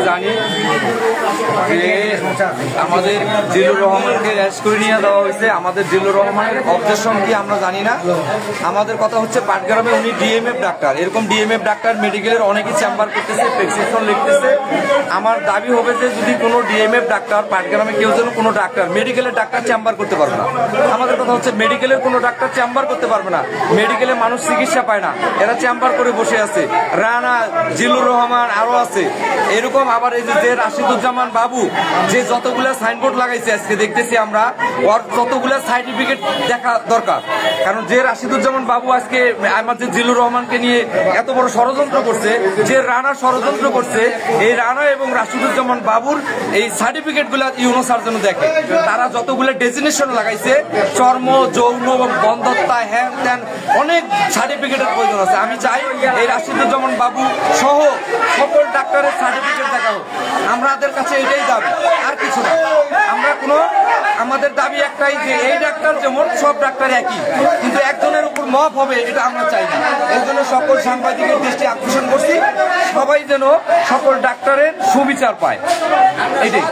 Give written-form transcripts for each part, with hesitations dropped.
জানি যে আমাদের জিল্লুর রহমানকে অ্যারেস্ট করে নিয়ে দেওয়া হয়েছে। আমাদের জিল্লুর রহমানের অবজেকশন কি আমরা জানি না। আমাদের কথা হচ্ছে পাটগ্রামে উনি ডিএমএফ ডাক্তার, এরকম ডিএমএফ ডাক্তার মেডিকেলের অনেকেই চেম্বার করতেছে, প্রেসক্রিপশন লিখতেছে। আমার দাবি হবে যে যদি কোনো ডিএমএফ ডাক্তার পাটগ্রামে কেউ যেন কোনো ডাক্তার মেডিকেলের ডাক্তার চেম্বার করতে পারবে না। আমাদের কথা হচ্ছে মেডিকেলের কোনো ডাক্তার চেম্বার করতে পারবে না, মেডিকেলে মানুষ চিকিৎসা পায় না, এরা চেম্বার করে বসে আছে। রানা, জিল্লুর রহমান আরো আছে এরকম। আবার এই যে রাশিদুজ্জামান বাবু যে যতগুলা সাইনবোর্ড লাগাইছে আজকে দেখতেছি আমরা, ওর যতগুলা সার্টিফিকেট দেখা দরকার। কারণ যে রাশিদুজ্জামান বাবু আজকে আমাদের জিল্লুর রহমানকে নিয়ে এত বড় ষড়যন্ত্র করছে, যে রানা ষড়যন্ত্র করছে, এই রানা এবং রাশিদুজ্জামান বাবুর এই সার্টিফিকেট গুলা ইউনুসের জন্য দেখে। তারা যতগুলো ডেজিগনেশন লাগাইছে, চর্ম, যৌন, বন্ধ্যতা, হ্যান ত্যান, অনেক সার্টিফিকেটের প্রয়োজন আছে। আমি চাই এই রাশিদুজ্জামান বাবু সহ সকল ডাক্তারের সার্টিফিকেট দেখা হোক। আমাদের কাছে এটাই দাবি, আর কিছু না। আমরা আমাদের দাবি একটাই যে এই ডাক্তার যেমন সব ডাক্তার একই, কিন্তু একজনের উপর মফ হবে এটা আমরা চাই না। এই জন্য সকল সাংবাদিকের দৃষ্টি আকর্ষণ করছি, সবাই যেন সকল ডাক্তারের সুবিচার পায়, এটাই।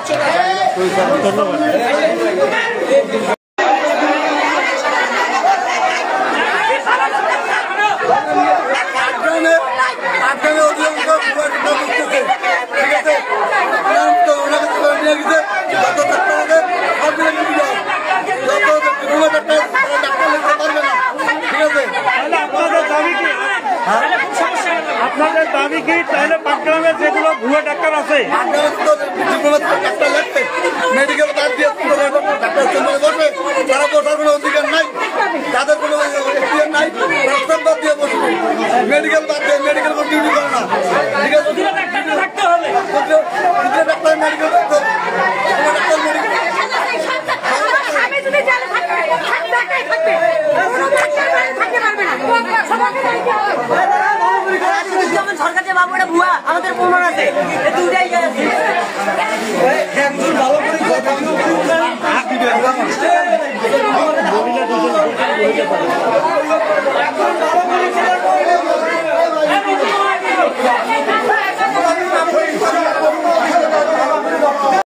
আপনাদের দাবি কি তাহলে পাটগ্রামে যেগুলো ভুয়া ডাক্তার আছে মেডিকেল বাদ দিয়ে ডাক্তার বসবে, তারা বসার কোনো অধিকার নাই, তাদের কোনো এখতিয়ার নাই, ডাক্তার বাদ দিয়ে বসবে, মেডিকেল বাদ দিয়ে মেডিকেল কোনো ডিউটি করে না। ঠিক আছে, ডাক্তার মেডিকেল ডাক্তার সরকার যে বাবুটা ভুয়া আমাদের প্রমাণ আছে, দুটাই